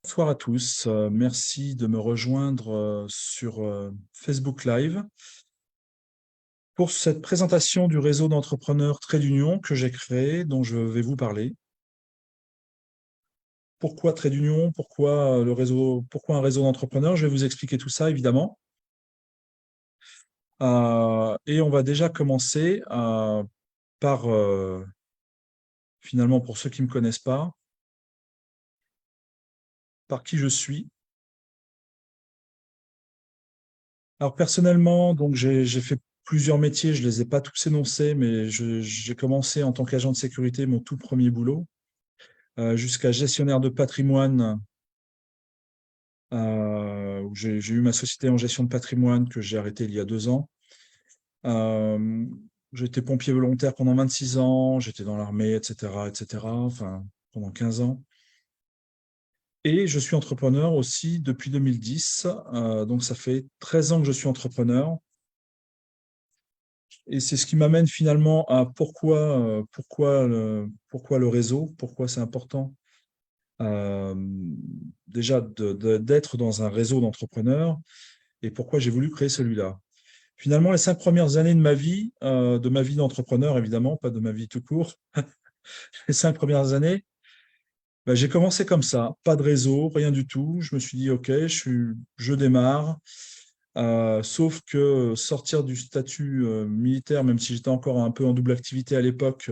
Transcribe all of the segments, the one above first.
Bonsoir à tous, merci de me rejoindre sur Facebook Live pour cette présentation du réseau d'entrepreneurs Trait d'Union que j'ai créé, dont je vais vous parler. Pourquoi Trait d'Union? Pourquoi le réseau? Pourquoi un réseau d'entrepreneurs? Je vais vous expliquer tout ça, évidemment. Et on va déjà commencer par, finalement, pour ceux qui ne me connaissent pas, par qui je suis. Alors personnellement, donc j'ai fait plusieurs métiers, je les ai pas tous énoncés, mais j'ai commencé en tant qu'agent de sécurité, mon tout premier boulot, jusqu'à gestionnaire de patrimoine, où j'ai eu ma société en gestion de patrimoine que j'ai arrêtée il y a 2 ans. Euh, j'ai été pompier volontaire pendant 26 ans, j'étais dans l'armée, etc., enfin pendant 15 ans. Et je suis entrepreneur aussi depuis 2010, donc ça fait 13 ans que je suis entrepreneur. Et c'est ce qui m'amène finalement à pourquoi le réseau, pourquoi c'est important euh, déjà d'être dans un réseau d'entrepreneurs et pourquoi j'ai voulu créer celui-là. Finalement, les 5 premières années de ma vie d'entrepreneur, évidemment, pas de ma vie tout court, les 5 premières années, bah, j'ai commencé comme ça, pas de réseau, rien du tout. Je me suis dit, OK, je démarre. Sauf que sortir du statut militaire, même si j'étais encore un peu en double activité à l'époque,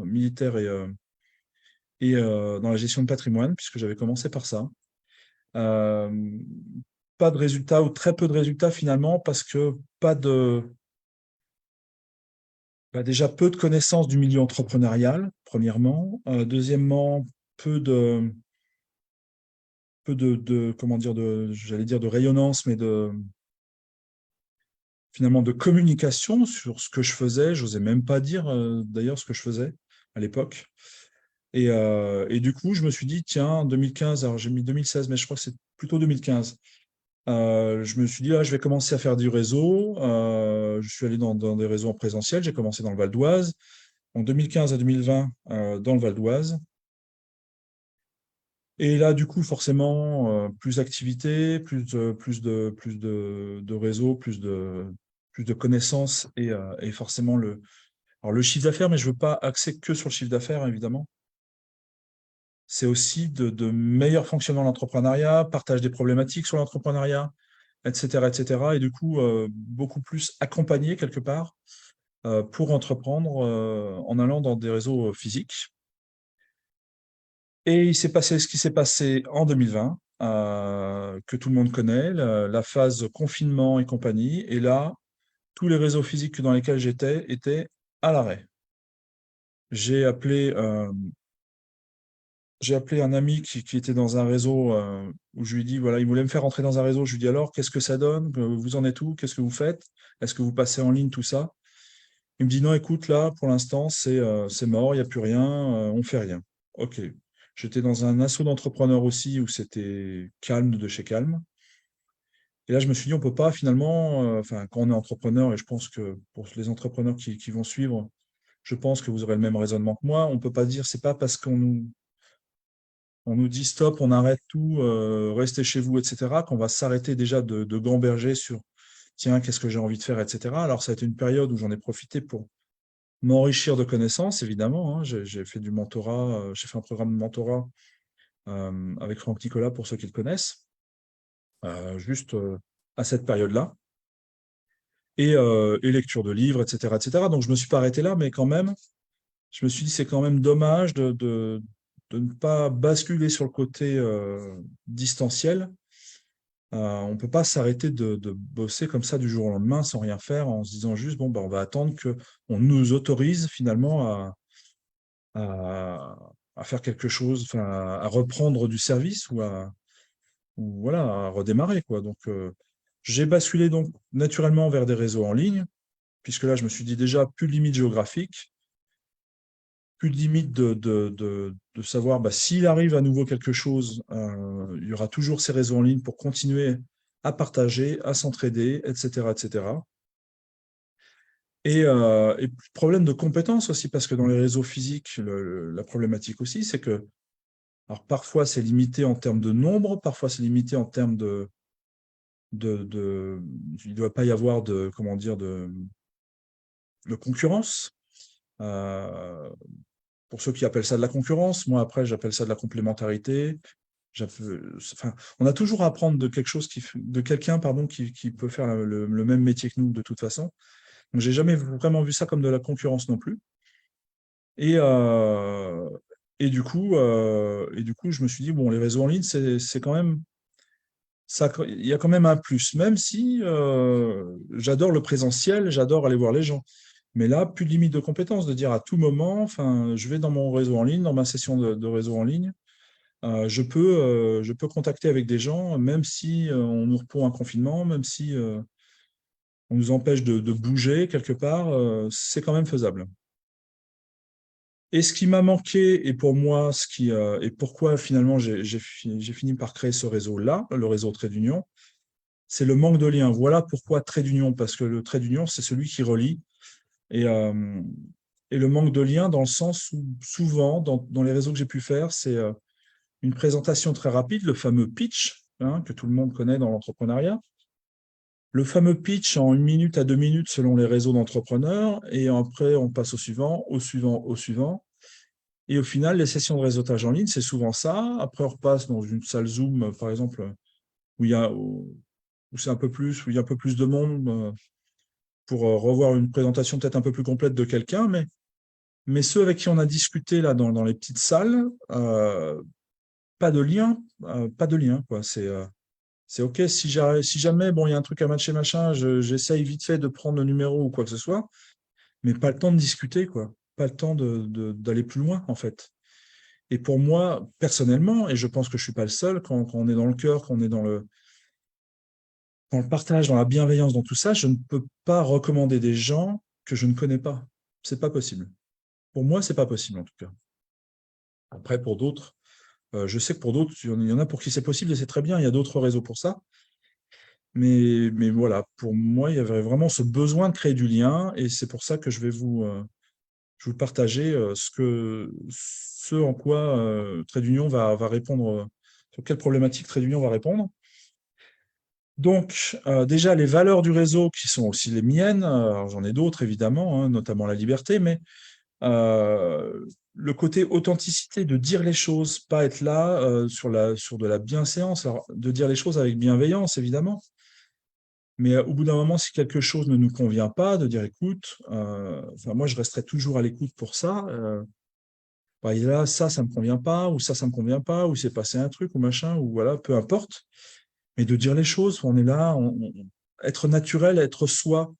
militaire et dans la gestion de patrimoine, puisque j'avais commencé par ça. Euh, Pas de résultats ou très peu de résultats finalement, parce que pas de, bah, déjà peu de connaissances du milieu entrepreneurial, premièrement. Deuxièmement, peu de, comment dire, j'allais dire de rayonnance, mais finalement de communication sur ce que je faisais. J'osais même pas dire d'ailleurs ce que je faisais à l'époque. Et du coup, je me suis dit, tiens, 2015, alors j'ai mis 2016, mais je crois que c'est plutôt 2015. Je me suis dit, ah, je vais commencer à faire du réseau. Je suis allé dans des réseaux en présentiel. J'ai commencé dans le Val d'Oise. En 2015 à 2020, dans le Val d'Oise. Et là, du coup, forcément, plus d'activités, plus de réseaux, plus de connaissances et forcément alors le chiffre d'affaires, mais je veux pas axer que sur le chiffre d'affaires, évidemment. C'est aussi de meilleurs fonctionnements de l'entrepreneuriat, partage des problématiques sur l'entrepreneuriat, etc., etc. Et du coup, beaucoup plus accompagné quelque part pour entreprendre en allant dans des réseaux physiques. Et il s'est passé ce qui s'est passé en 2020, que tout le monde connaît, la phase confinement et compagnie. Et là, tous les réseaux physiques dans lesquels j'étais étaient à l'arrêt. J'ai appelé, euh, j'ai appelé un ami qui était dans un réseau où je lui ai dit, voilà, il voulait me faire rentrer dans un réseau. Je lui ai dit, alors, qu'est-ce que ça donne? Vous en êtes où? Qu'est-ce que vous faites? Est-ce que vous passez en ligne, tout ça? Il me dit, non, écoute, là, pour l'instant, c'est mort, il n'y a plus rien, on fait rien. OK. J'étais dans un assaut d'entrepreneurs aussi où c'était calme de chez calme. Et là, je me suis dit, on peut pas finalement, enfin, quand on est entrepreneur, et je pense que pour les entrepreneurs qui vont suivre, je pense que vous aurez le même raisonnement que moi, on peut pas dire, c'est pas parce on nous dit stop, on arrête tout, restez chez vous, etc., qu'on va s'arrêter déjà de gamberger sur, tiens, qu'est-ce que j'ai envie de faire, etc. Alors, ça a été une période où j'en ai profité pour m'enrichir de connaissances, évidemment, hein. J'ai fait du mentorat, j'ai fait un programme de mentorat avec Franck Nicolas, pour ceux qui le connaissent, juste à cette période-là, et lecture de livres, etc., etc. Donc, je me suis pas arrêté là, mais quand même, je me suis dit, c'est quand même dommage de ne pas basculer sur le côté distanciel. On peut pas s'arrêter de bosser comme ça du jour au lendemain sans rien faire, en se disant juste, bon, bah, on va attendre qu'on nous autorise finalement à faire quelque chose, enfin, à reprendre du service ou voilà, à redémarrer, quoi. Donc, j'ai basculé donc naturellement vers des réseaux en ligne, puisque là, je me suis dit déjà plus de limite géographique, plus de limite de savoir bah, s'il arrive à nouveau quelque chose, il y aura toujours ces réseaux en ligne pour continuer à partager, à s'entraider, etc., etc. Et problème de compétences aussi, parce que dans les réseaux physiques, la problématique aussi, c'est que Alors parfois c'est limité en termes de nombre, parfois c'est limité en termes il ne doit pas y avoir de, comment dire, de concurrence. Euh, pour ceux qui appellent ça de la concurrence, moi après j'appelle ça de la complémentarité. Enfin, on a toujours à apprendre de quelque chose de quelqu'un pardon qui peut faire le même métier que nous de toute façon. Donc j'ai jamais vraiment vu ça comme de la concurrence non plus. Et euh, et du coup, je me suis dit bon, les réseaux en ligne, c'est quand même ça, il y a quand même un plus, même si j'adore le présentiel, j'adore aller voir les gens. Mais là, plus de limite de compétence, de dire à tout moment, enfin, je vais dans mon réseau en ligne, dans ma session de réseau en ligne, je peux contacter avec des gens, même si on nous repond un confinement, même si on nous empêche de bouger quelque part, c'est quand même faisable. Et ce qui m'a manqué, et pour moi, et pourquoi finalement j'ai fini par créer ce réseau-là, le réseau Trait d'Union, c'est le manque de lien. Voilà pourquoi Trait d'Union, parce que le trait d'union, c'est celui qui relie. Et, euh, et le manque de lien dans le sens où souvent, dans les réseaux que j'ai pu faire, c'est une présentation très rapide, le fameux pitch, hein, que tout le monde connaît dans l'entrepreneuriat. Le fameux pitch en 1 minute à 2 minutes selon les réseaux d'entrepreneurs, et après on passe au suivant, au suivant, au suivant. Et au final, les sessions de réseautage en ligne, c'est souvent ça. Après, on repasse dans une salle Zoom, par exemple, où c'est un peu plus, où il y a un peu plus de monde pour revoir une présentation peut-être un peu plus complète de quelqu'un. Mais ceux avec qui on a discuté là dans les petites salles, pas de lien, pas de lien, quoi. C'est OK. Si jamais, bon, il y a un truc à matcher, machin, j'essaye vite fait de prendre le numéro ou quoi que ce soit, mais pas le temps de discuter, quoi. Pas le temps d'aller plus loin, en fait. Et pour moi, personnellement, et je pense que je suis pas le seul, quand on est dans le cœur, quand on est dans le partage, dans la bienveillance, dans tout ça, je ne peux pas recommander des gens que je ne connais pas. C'est pas possible. Pour moi, c'est pas possible, en tout cas. Après, pour d'autres, je sais que pour d'autres, il y en a pour qui c'est possible et c'est très bien. Il y a d'autres réseaux pour ça. Mais voilà, pour moi, il y avait vraiment ce besoin de créer du lien et c'est pour ça que je vais vous partager ce en quoi Trait d'Union va répondre, sur quelle problématique Trait d'Union va répondre. Donc, déjà, les valeurs du réseau qui sont aussi les miennes, alors j'en ai d'autres évidemment, hein, notamment la liberté, mais le côté authenticité, de dire les choses, pas être là sur de la bienséance, alors, de dire les choses avec bienveillance évidemment, mais au bout d'un moment, si quelque chose ne nous convient pas, de dire écoute, enfin, moi je resterai toujours à l'écoute pour ça. Bah, et là, ça me convient pas, ou ça me convient pas, ou c'est passé un truc, ou machin, ou voilà, peu importe. Mais de dire les choses, on est là, être naturel, être soi.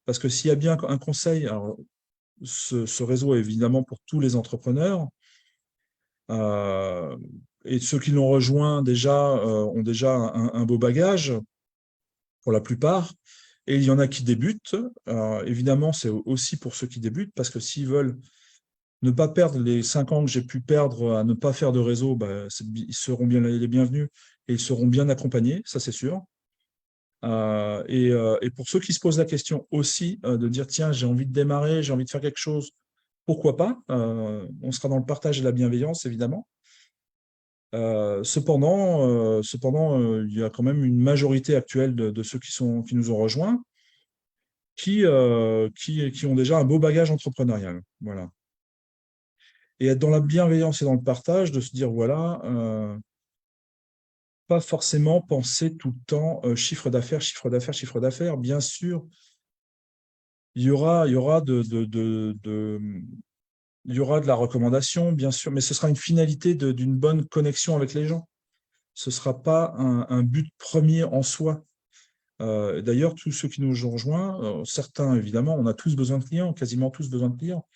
Parce que s'il y a bien un conseil, alors, ce réseau est évidemment pour tous les entrepreneurs, euh, et ceux qui l'ont rejoint déjà ont déjà un beau bagage, pour la plupart. Et il y en a qui débutent. Évidemment, c'est aussi pour ceux qui débutent, parce que s'ils veulent ne pas perdre les 5 ans que j'ai pu perdre à ne pas faire de réseau, bah, ils seront bien les bienvenus et ils seront bien accompagnés, ça c'est sûr. Et pour ceux qui se posent la question aussi de dire, tiens, j'ai envie de démarrer, j'ai envie de faire quelque chose, pourquoi pas? On sera dans le partage et la bienveillance, évidemment. Cependant, il y a quand même une majorité actuelle de ceux qui nous ont rejoints qui ont déjà un beau bagage entrepreneurial. Voilà. Et être dans la bienveillance et dans le partage, de se dire, voilà, pas forcément penser tout le temps chiffre d'affaires, chiffre d'affaires, chiffre d'affaires. Bien sûr, il y aura il y aura de la recommandation, bien sûr, mais ce sera une finalité d'une bonne connexion avec les gens. Ce ne sera pas un but premier en soi. D'ailleurs, tous ceux qui nous ont rejoints, certains, évidemment, on a tous besoin de clients, quasiment tous besoin de clients,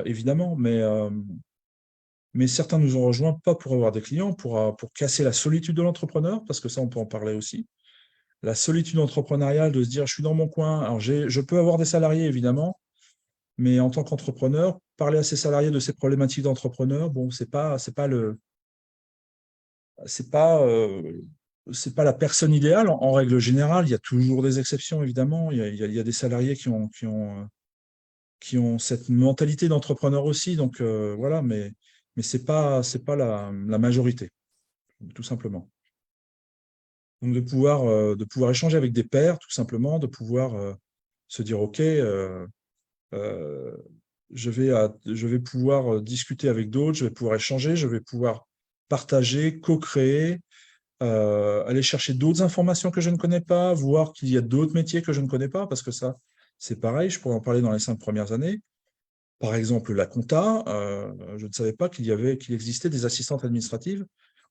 évidemment, mais certains nous ont rejoints pas pour avoir des clients, pour casser la solitude de l'entrepreneur, parce que ça, on peut en parler aussi. La solitude entrepreneuriale, de se dire, je suis dans mon coin, alors je peux avoir des salariés, évidemment, mais en tant qu'entrepreneur, parler à ses salariés de ces problématiques d'entrepreneur, bon, c'est pas, euh, c'est pas la personne idéale. En règle générale, il y a toujours des exceptions, évidemment. Il y a des salariés qui ont cette mentalité d'entrepreneur aussi. Donc voilà, mais mais c'est pas la majorité, tout simplement. Donc de pouvoir échanger avec des pairs, tout simplement, de pouvoir se dire, OK, je vais pouvoir discuter avec d'autres, je vais pouvoir échanger, je vais pouvoir partager, co-créer, aller chercher d'autres informations que je ne connais pas, voir qu'il y a d'autres métiers que je ne connais pas, parce que ça, c'est pareil, je pourrais en parler dans les 5 premières années. Par exemple, la compta, je ne savais pas qu'il existait des assistantes administratives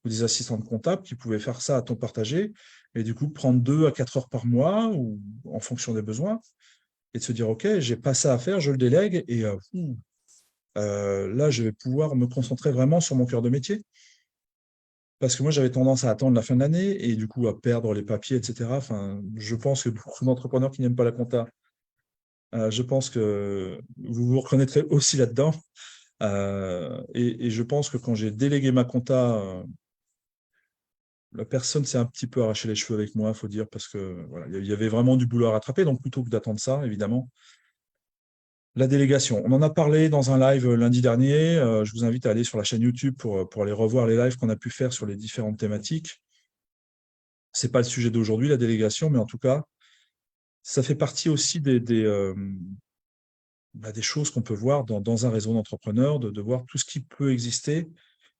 ou des assistantes comptables qui pouvaient faire ça à temps partagé et du coup prendre 2 à 4 heures par mois ou en fonction des besoins et de se dire: «OK, j'ai pas ça à faire, je le délègue et là, je vais pouvoir me concentrer vraiment sur mon cœur de métier». Parce que moi, j'avais tendance à attendre la fin de l'année et du coup à perdre les papiers et cetera. Enfin, je pense que beaucoup d'entrepreneurs qui n'aiment pas la compta, je pense que vous vous reconnaîtrez aussi là-dedans. Et je pense que quand j'ai délégué ma compta, la personne s'est un petit peu arraché les cheveux avec moi, faut dire, parce que voilà, il y avait vraiment du boulot à rattraper. Donc plutôt que d'attendre ça, évidemment, la délégation. On en a parlé dans un live lundi dernier. Je vous invite à aller sur la chaîne YouTube pour aller revoir les lives qu'on a pu faire sur les différentes thématiques. C'est pas le sujet d'aujourd'hui, la délégation, mais en tout cas, ça fait partie aussi des choses qu'on peut voir dans un réseau d'entrepreneurs, de voir tout ce qui peut exister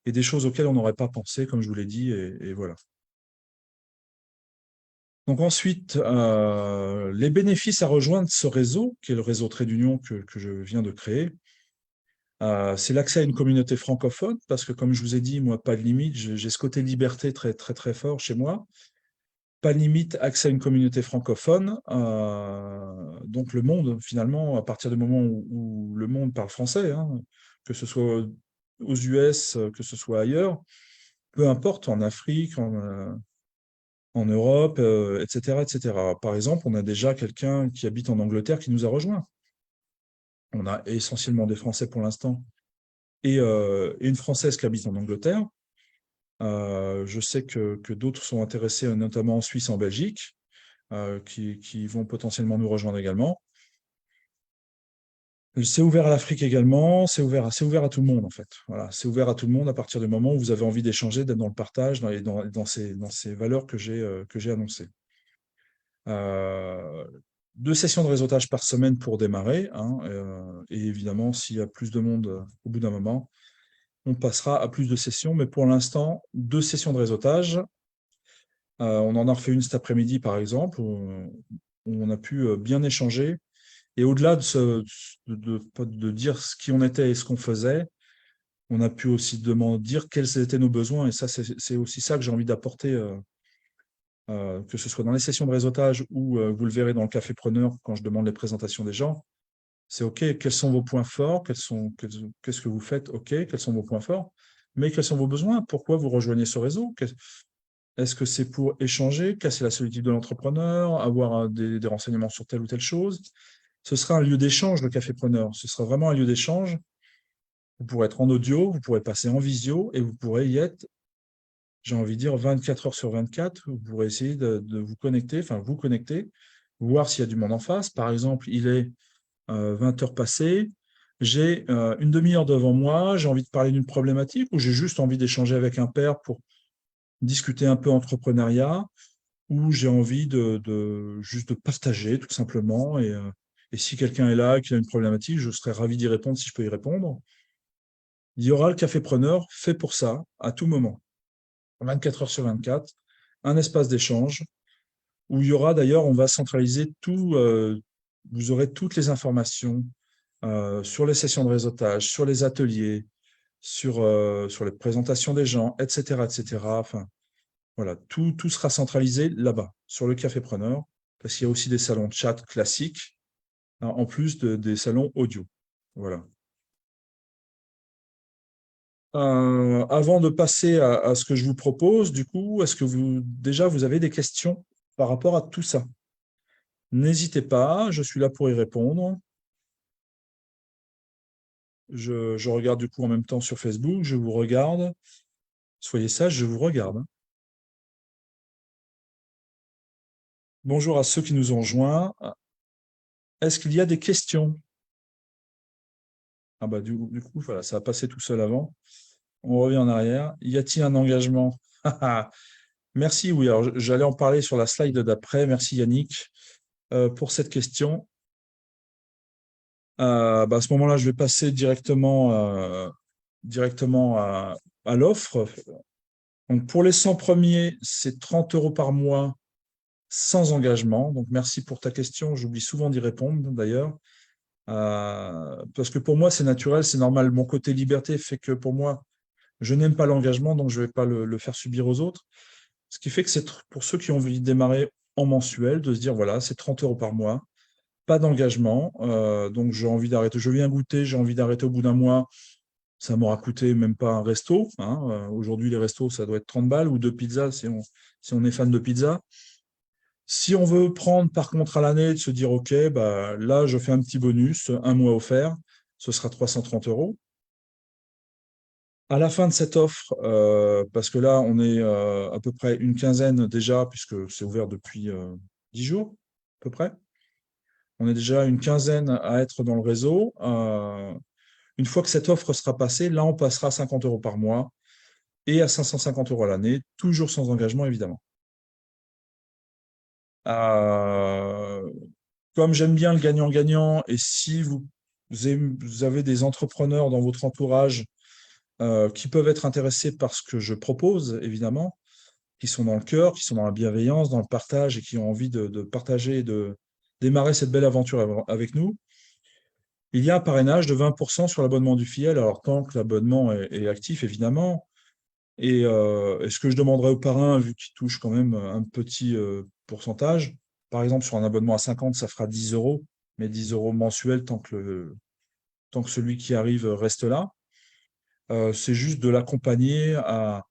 et des choses auxquelles on n'aurait pas pensé, comme je vous l'ai dit, et voilà. Donc ensuite, les bénéfices à rejoindre ce réseau, qui est le réseau Trait d'Union que je viens de créer, c'est l'accès à une communauté francophone, parce que comme je vous ai dit, moi, pas de limite, j'ai ce côté liberté très, très, très fort chez moi. Pas de limite, accès à une communauté francophone. Donc le monde, finalement, à partir du moment où le monde parle français, hein, que ce soit aux US, que ce soit ailleurs, peu importe, en Afrique, en Europe, etc., etc. Par exemple, on a déjà quelqu'un qui habite en Angleterre qui nous a rejoints. On a essentiellement des Français pour l'instant et une Française qui habite en Angleterre. Je sais que d'autres sont intéressés, notamment en Suisse et en Belgique, qui vont potentiellement nous rejoindre également. C'est ouvert à l'Afrique également, c'est ouvert à tout le monde en fait. Voilà, c'est ouvert à tout le monde à partir du moment où vous avez envie d'échanger, d'être dans le partage, dans ces valeurs que j'ai annoncées. 2 sessions de réseautage par semaine pour démarrer, hein, et évidemment, s'il y a plus de monde au bout d'un moment, on passera à plus de sessions. Mais pour l'instant, 2 sessions de réseautage. On en a refait une cet après-midi, par exemple, où on a pu bien échanger. Et au-delà de dire ce qui on était et ce qu'on faisait, on a pu aussi dire quels étaient nos besoins. Et ça, c'est aussi ça que j'ai envie d'apporter, que ce soit dans les sessions de réseautage ou vous le verrez dans le café preneur quand je demande les présentations des gens. C'est OK, quels sont vos points forts, qu'est-ce que vous faites, OK, quels sont vos points forts, mais quels sont vos besoins, pourquoi vous rejoignez ce réseau, est-ce que c'est pour échanger, casser la solitude de l'entrepreneur, avoir des renseignements sur telle ou telle chose? Ce sera un lieu d'échange, le café preneur. Ce sera vraiment un lieu d'échange. Vous pourrez être en audio, vous pourrez passer en visio et vous pourrez y être, j'ai envie de dire, 24 heures sur 24. Vous pourrez essayer de vous connecter, enfin vous connecter, voir s'il y a du monde en face. Par exemple, il est 20 heures passées, j'ai une demi-heure devant moi, j'ai envie de parler d'une problématique ou j'ai juste envie d'échanger avec un père pour discuter un peu entrepreneuriat ou j'ai envie juste de partager tout simplement et si quelqu'un est là, qui a une problématique, je serais ravi d'y répondre si je peux y répondre. Il y aura le café preneur fait pour ça, à tout moment, 24 heures sur 24, un espace d'échange où il y aura d'ailleurs, on va centraliser tout, vous aurez toutes les informations sur les sessions de réseautage, sur les ateliers, sur les présentations des gens, etc., etc. Enfin, voilà, tout sera centralisé là-bas, sur le café preneur, parce qu'il y a aussi des salons de chat classiques, hein, en plus des salons audio. Voilà. Avant de passer à ce que je vous propose, du coup, est-ce que déjà, vous avez des questions par rapport à tout ça? N'hésitez pas, je suis là pour y répondre. Je regarde du coup en même temps sur Facebook, je vous regarde. Soyez sage, je vous regarde, hein. Bonjour à ceux qui nous ont joints. Est-ce qu'il y a des questions? Ah bah du coup, voilà, ça a passé tout seul avant. on revient en arrière. Y a-t-il un engagement? Merci, oui. Alors, j'allais en parler sur la slide d'après. Merci Yannick pour cette question. À ce moment-là, je vais passer directement à l'offre. Donc, pour les 100 premiers, c'est 30 € par mois sans engagement. Donc, merci pour ta question. J'oublie souvent d'y répondre d'ailleurs. Parce que pour moi, c'est naturel, c'est normal. Mon côté liberté fait que pour moi, je n'aime pas l'engagement, donc je ne vais pas le faire subir aux autres. Ce qui fait que c'est pour ceux qui ont envie de démarrer en mensuel, de se dire, voilà, c'est 30 € par mois, pas d'engagement. Donc, j'ai envie d'arrêter. Je viens goûter, j'ai envie d'arrêter au bout d'un mois. Ça m'aura coûté même pas un resto, hein. Aujourd'hui, les restos, ça doit être 30 balles ou deux pizzas si on est fan de pizza. Si on veut prendre par contre à l'année, de se dire, OK, bah, là, je fais un petit bonus, un mois offert, ce sera 330 €. À la fin de cette offre, parce que là, on est à peu près une quinzaine déjà, puisque c'est ouvert depuis 10 jours, à peu près. On est déjà une quinzaine à être dans le réseau. Une fois que cette offre sera passée, là, on passera à 50 € par mois et à 550 € à l'année, toujours sans engagement, évidemment. Euh, Comme j'aime bien le gagnant-gagnant, et si vous avez des entrepreneurs dans votre entourage qui peuvent être intéressés par ce que je propose, évidemment, qui sont dans le cœur, qui sont dans la bienveillance, dans le partage et qui ont envie de partager et de démarrer cette belle aventure avec nous, il y a un parrainage de 20% sur l'abonnement du filleul, alors tant que l'abonnement est actif, évidemment. Et ce que je demanderais au parrain, vu qu'il touche quand même un petit pourcentage, par exemple sur un abonnement à 50, ça fera 10 €, mais 10 € mensuels tant que celui qui arrive reste là. C'est juste de l'accompagner à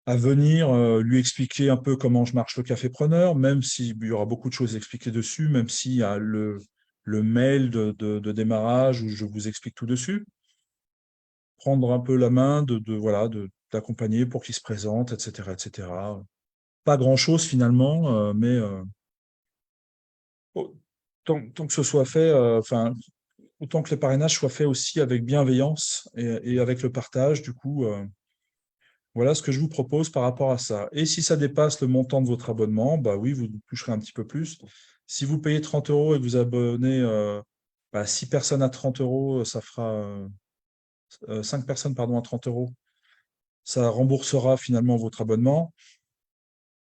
venir lui expliquer un peu comment je marche le café preneur, même s'il y aura beaucoup de choses expliquées dessus, même s'il y a le mail de démarrage où je vous explique tout dessus. Prendre un peu la main, voilà, d'accompagner pour qu'il se présente, etc., etc. Pas grand-chose finalement, mais tant que ce soit fait, enfin, autant que les parrainages soient faits aussi avec bienveillance et avec le partage, du coup, voilà ce que je vous propose par rapport à ça. Et si ça dépasse le montant de votre abonnement, bah oui, vous toucherez un petit peu plus. Si vous payez 30 € et que vous abonnez 6 personnes à 30 €, ça fera 5 personnes pardon, à 30 €. Ça remboursera finalement votre abonnement.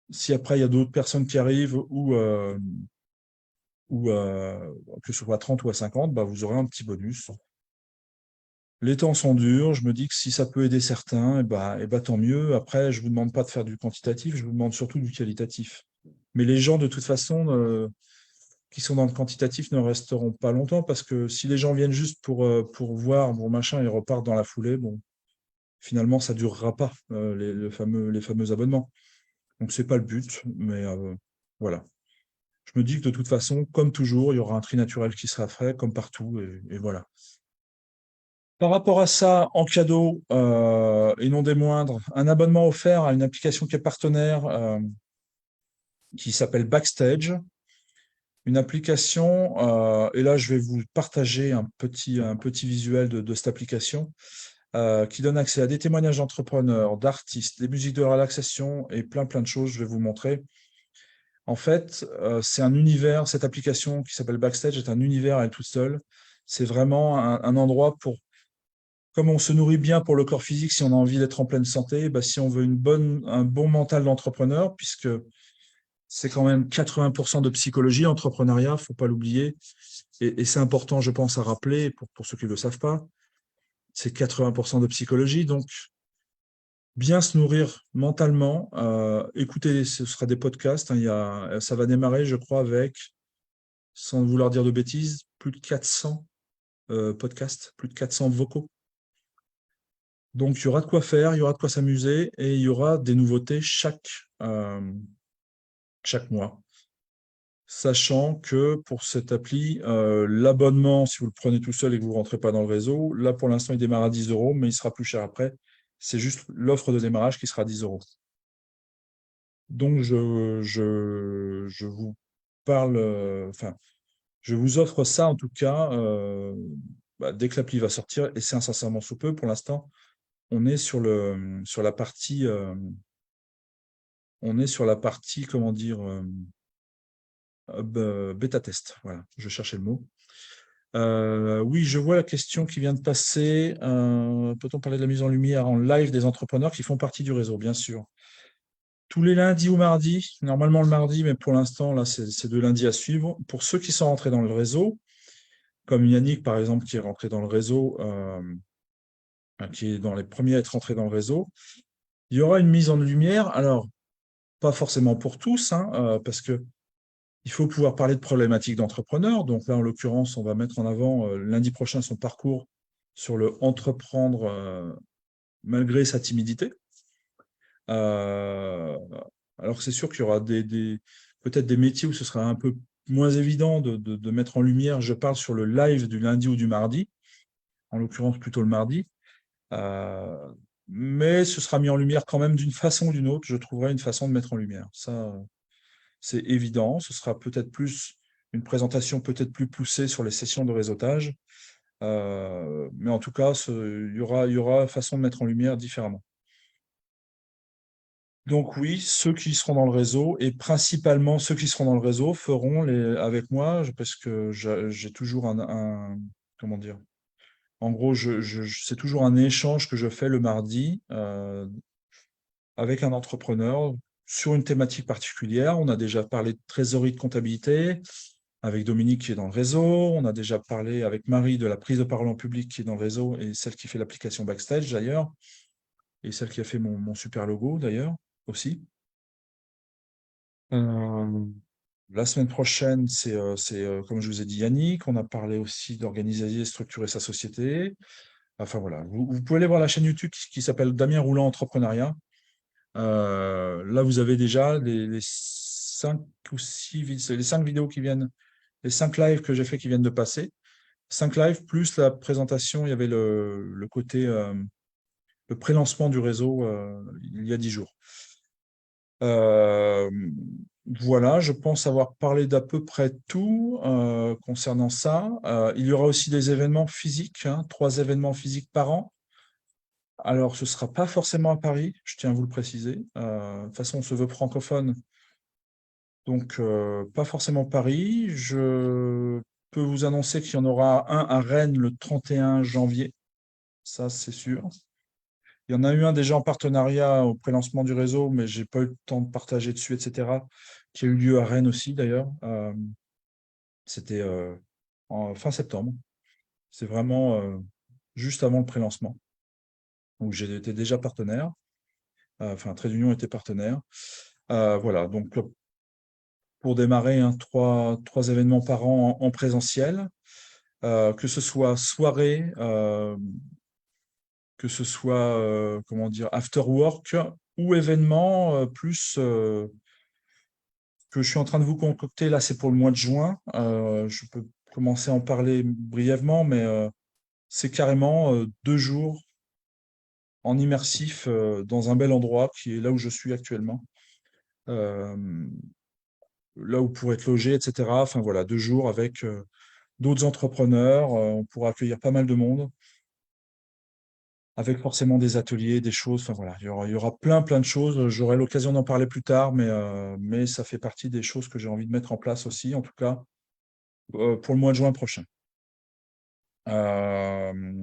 Si après il y a d'autres personnes qui arrivent ou que ce soit à 30 ou à 50, bah, vous aurez un petit bonus. Les temps sont durs, je me dis que si ça peut aider certains, et bah, tant mieux. Après, je vous demande pas de faire du quantitatif, je vous demande surtout du qualitatif. Mais les gens, de toute façon, qui sont dans le quantitatif ne resteront pas longtemps parce que si les gens viennent juste pour voir, bon machin, et repartent dans la foulée, bon, finalement, ça durera pas, les fameux abonnements. Donc, c'est pas le but, mais voilà. Je me dis que de toute façon, comme toujours, il y aura un tri naturel qui sera fait, comme partout, et voilà. Par rapport à ça, en cadeau, et non des moindres, un abonnement offert à une application qui est partenaire, qui s'appelle Backstage. Une application, et là je vais vous partager un petit visuel de cette application, qui donne accès à des témoignages d'entrepreneurs, d'artistes, des musiques de relaxation et plein de choses. Je vais vous montrer. En fait, c'est un univers, cette application qui s'appelle Backstage est un univers à elle toute seule. C'est vraiment un endroit pour, comme on se nourrit bien pour le corps physique, si on a envie d'être en pleine santé, bah, si on veut un bon mental d'entrepreneur, puisque c'est quand même 80% de psychologie, entrepreneuriat, faut pas l'oublier. Et c'est important, je pense, à rappeler pour ceux qui ne le savent pas. C'est 80% de psychologie. Donc, bien se nourrir mentalement. Écoutez, ce sera des podcasts, hein, ça va démarrer, je crois, avec, sans vouloir dire de bêtises, plus de 400 podcasts, plus de 400 vocaux. Donc, il y aura de quoi faire, il y aura de quoi s'amuser et il y aura des nouveautés chaque mois. Sachant que pour cette appli, l'abonnement, si vous le prenez tout seul et que vous ne rentrez pas dans le réseau, là pour l'instant il démarre à 10 €, mais il sera plus cher après. C'est juste l'offre de démarrage qui sera à 10 €. Donc je vous parle, enfin, je vous offre ça en tout cas dès que l'appli va sortir, et c'est incessamment sous peu pour l'instant. on est sur la partie, comment dire, bêta test. Voilà, je cherchais le mot. Oui, je vois la question qui vient de passer. Peut-on parler de la mise en lumière en live des entrepreneurs qui font partie du réseau? Bien sûr. Tous les lundis ou mardis, normalement le mardi, mais pour l'instant, là, c'est de lundi à suivre. Pour ceux qui sont rentrés dans le réseau, comme Yannick, par exemple, qui est rentré dans le réseau, qui est dans les premiers à être rentré dans le réseau, il y aura une mise en lumière. Alors, pas forcément pour tous, hein, parce que il faut pouvoir parler de problématiques d'entrepreneurs. Donc là, en l'occurrence, on va mettre en avant lundi prochain son parcours sur le entreprendre malgré sa timidité. Euh, alors c'est sûr qu'il y aura peut-être des métiers où ce sera un peu moins évident de mettre en lumière. Je parle sur le live du lundi ou du mardi, en l'occurrence plutôt le mardi. Euh, mais ce sera mis en lumière quand même d'une façon ou d'une autre. Je trouverai une façon de mettre en lumière. Ça, c'est évident. Ce sera peut-être plus une présentation peut-être plus poussée sur les sessions de réseautage. Mais en tout cas, il y aura façon de mettre en lumière différemment. Donc oui, ceux qui seront dans le réseau, et principalement ceux qui seront dans le réseau, feront avec moi, parce que j'ai toujours comment dire, en gros, c'est toujours un échange que je fais le mardi avec un entrepreneur sur une thématique particulière. On a déjà parlé de trésorerie, de comptabilité avec Dominique qui est dans le réseau. On a déjà parlé avec Marie de la prise de parole en public qui est dans le réseau et celle qui fait l'application Backstage d'ailleurs, et celle qui a fait mon super logo d'ailleurs aussi. Euh, la semaine prochaine, comme je vous ai dit, Yannick. On a parlé aussi d'organiser et structurer sa société. Enfin voilà, vous pouvez aller voir la chaîne YouTube qui s'appelle Damien Roulant Entrepreneuriat. Là, vous avez déjà les 5 ou 6 c'est les 5 vidéos qui viennent, les 5 lives que j'ai fait qui viennent de passer. 5 lives plus la présentation, il y avait le côté, le pré-lancement du réseau il y a 10 jours. Euh, voilà, je pense avoir parlé d'à peu près tout concernant ça. Il y aura aussi des événements physiques, hein, 3 événements physiques par an. Alors, ce ne sera pas forcément à Paris, je tiens à vous le préciser. De toute façon, on se veut francophone, donc pas forcément Paris. Je peux vous annoncer qu'il y en aura un à Rennes le 31 janvier, ça c'est sûr. Il y en a eu un déjà en partenariat au pré-lancement du réseau, mais j'ai pas eu le temps de partager dessus, etc., qui a eu lieu à Rennes aussi d'ailleurs. C'était en fin septembre. C'est vraiment juste avant le pré-lancement, où j'ai été déjà partenaire. Enfin, Trait d'Union était partenaire. Voilà, donc pour démarrer, hein, trois événements par an en présentiel, que ce soit soirée, que ce soit comment dire, after work ou événements plus que je suis en train de vous concocter. Là, c'est pour le mois de juin. Je peux commencer à en parler brièvement, mais c'est carrément 2 jours en immersif dans un bel endroit qui est là où je suis actuellement. Euh, Là où pour être logé, etc. Enfin voilà, 2 jours avec d'autres entrepreneurs. On pourra accueillir pas mal de monde, avec forcément des ateliers, des choses. Enfin voilà, il y aura plein de choses. J'aurai l'occasion d'en parler plus tard, mais ça fait partie des choses que j'ai envie de mettre en place aussi, en tout cas pour le mois de juin prochain. Euh,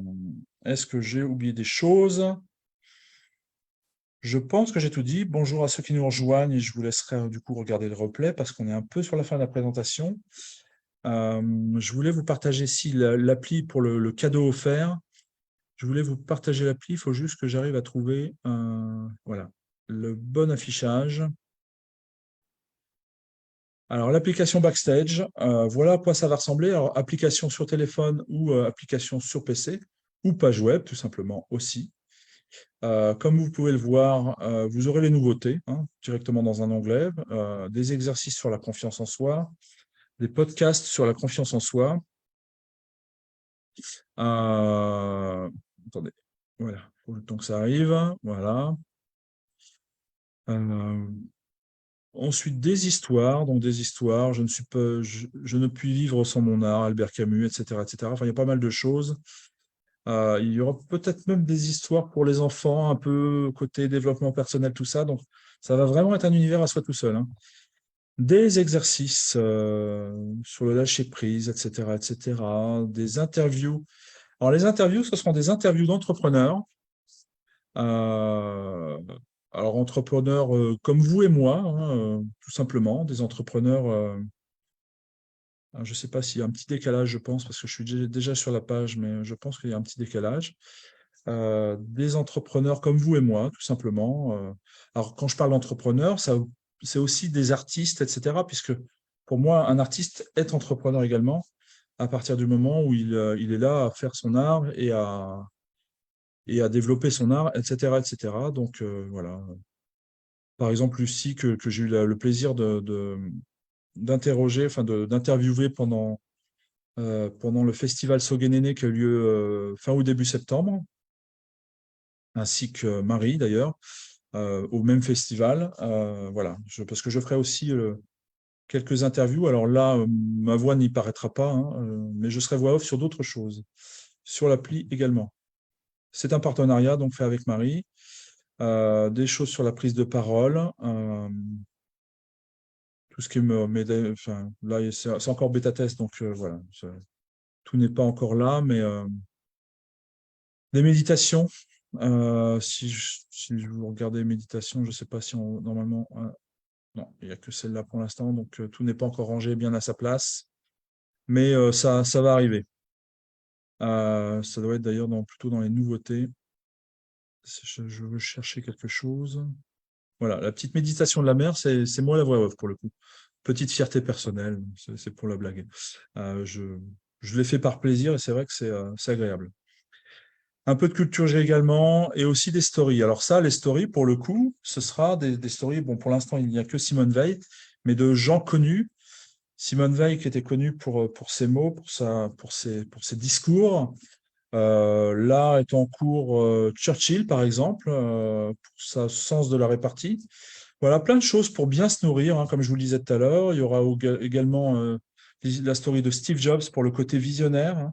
Est-ce que j'ai oublié des choses? Je pense que j'ai tout dit. Bonjour à ceux qui nous rejoignent et je vous laisserai du coup regarder le replay parce qu'on est un peu sur la fin de la présentation. Je voulais vous partager ici l'appli pour le cadeau offert. Je voulais vous partager l'appli, il faut juste que j'arrive à trouver voilà, le bon affichage. Alors, l'application Backstage, voilà à quoi ça va ressembler. Alors, application sur téléphone ou application sur PC ou page web, tout simplement aussi. Comme vous pouvez le voir, vous aurez les nouveautés hein, directement dans un onglet, des exercices sur la confiance en soi, des podcasts sur la confiance en soi. Attendez, voilà, il faut le temps que ça arrive. Voilà. Euh, Ensuite, des histoires, donc des histoires, je ne puis vivre sans mon art, Albert Camus, etc., etc. Enfin, il y a pas mal de choses. Il y aura peut-être même des histoires pour les enfants, un peu côté développement personnel, tout ça. Donc, ça va vraiment être un univers à soi tout seul, hein. Des exercices sur le lâcher prise, etc., etc. Des interviews. Alors, les interviews, ce seront des interviews d'entrepreneurs. Euh, alors, entrepreneurs comme vous et moi, hein, tout simplement, des entrepreneurs. Je ne sais pas s'il y a un petit décalage, je pense, parce que je suis déjà sur la page, mais je pense qu'il y a un petit décalage. Des entrepreneurs comme vous et moi, tout simplement. Alors, quand je parle d'entrepreneur, c'est aussi des artistes, etc., puisque pour moi, un artiste est entrepreneur également, à partir du moment où il est là à faire son art et à développer son art, etc., etc. Donc, voilà. Par exemple, Lucie, que j'ai eu le plaisir d'interroger, enfin d'interviewer pendant le festival Sogenene qui a eu lieu fin ou début septembre, ainsi que Marie d'ailleurs, au même festival. Voilà, parce que je ferai aussi quelques interviews. Alors là, ma voix n'y paraîtra pas, hein, mais je serai voix off sur d'autres choses, sur l'appli également. C'est un partenariat donc fait avec Marie. Des choses sur la prise de parole, tout ce qui enfin, là, c'est encore bêta test, donc voilà, tout n'est pas encore là, mais des méditations. Si vous regardez méditation, je ne sais pas si normalement, non, il n'y a que celle-là pour l'instant, donc tout n'est pas encore rangé bien à sa place, mais ça va arriver. Ça doit être d'ailleurs plutôt dans les nouveautés. Je veux chercher quelque chose. Voilà, la petite méditation de la mer, c'est moi la voix off pour le coup. Petite fierté personnelle, c'est pour la blague. Je l'ai fait par plaisir et c'est vrai que c'est agréable. Un peu de culture G également et aussi des stories. Alors ça, les stories, pour le coup, ce sera des stories. Bon, pour l'instant, il n'y a que Simone Veil, mais de gens connus. Simone Veil qui était connue pour ses mots, pour ses discours. Là est en cours Churchill, par exemple, pour son sens de la répartie. Voilà, plein de choses pour bien se nourrir, hein, comme je vous le disais tout à l'heure. Il y aura également la story de Steve Jobs pour le côté visionnaire, hein.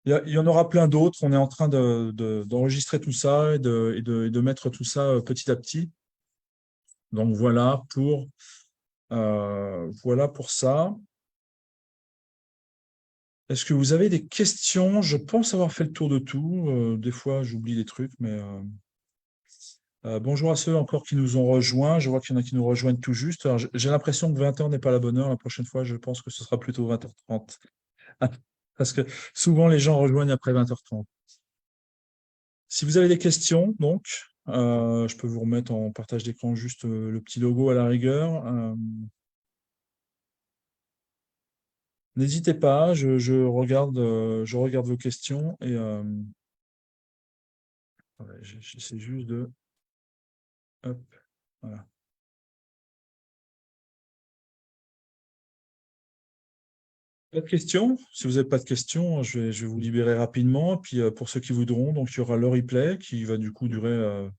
Il y en aura plein d'autres. On est en train d'enregistrer tout ça et de mettre tout ça petit à petit. Donc voilà pour ça. Est-ce que vous avez des questions? Je pense avoir fait le tour de tout. Des fois, j'oublie des trucs, mais bonjour à ceux encore qui nous ont rejoints. Je vois qu'il y en a qui nous rejoignent tout juste. Alors, j'ai l'impression que 20h n'est pas la bonne heure. La prochaine fois, je pense que ce sera plutôt 20h30. Parce que souvent, les gens rejoignent après 20h30. Si vous avez des questions, donc, je peux vous remettre en partage d'écran juste le petit logo à la rigueur. N'hésitez pas, je regarde vos questions et ouais, j'essaie juste de. Hop, voilà. Pas de questions? Si vous n'avez pas de questions, je vais vous libérer rapidement. Puis pour ceux qui voudront, donc il y aura le replay qui va du coup durer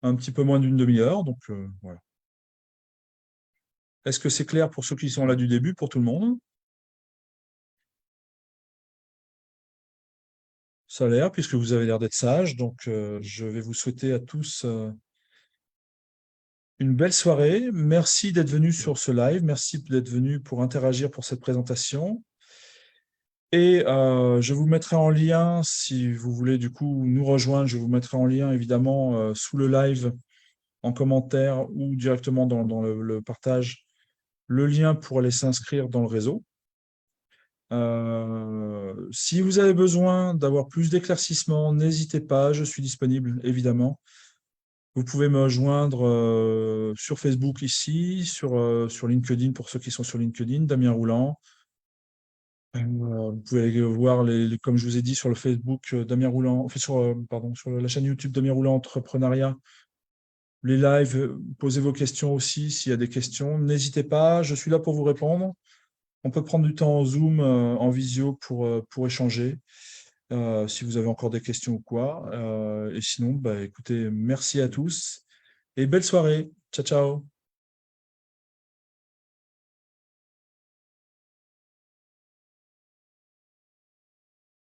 un petit peu moins d'une demi-heure. Donc voilà. Est-ce que c'est clair pour ceux qui sont là du début, pour tout le monde? Ça a l'air, puisque vous avez l'air d'être sage. Donc je vais vous souhaiter à tous une belle soirée. Merci d'être venu sur ce live. Merci d'être venu pour interagir pour cette présentation. Et je vous mettrai en lien, si vous voulez du coup nous rejoindre, je vous mettrai en lien évidemment sous le live, en commentaire ou directement dans le partage, le lien pour aller s'inscrire dans le réseau. Si vous avez besoin d'avoir plus d'éclaircissements, n'hésitez pas, je suis disponible évidemment. Vous pouvez me joindre sur Facebook ici, sur LinkedIn pour ceux qui sont sur LinkedIn, Damien Rouland. Vous pouvez aller voir, comme je vous ai dit, sur le Facebook Damien Rouland, enfin, pardon, sur la chaîne YouTube Damien Rouland Entrepreneuriat, les lives, posez vos questions aussi s'il y a des questions. N'hésitez pas, je suis là pour vous répondre. On peut prendre du temps en Zoom, en visio pour échanger, si vous avez encore des questions ou quoi. Et sinon, bah, écoutez, merci à tous et belle soirée. Ciao, ciao.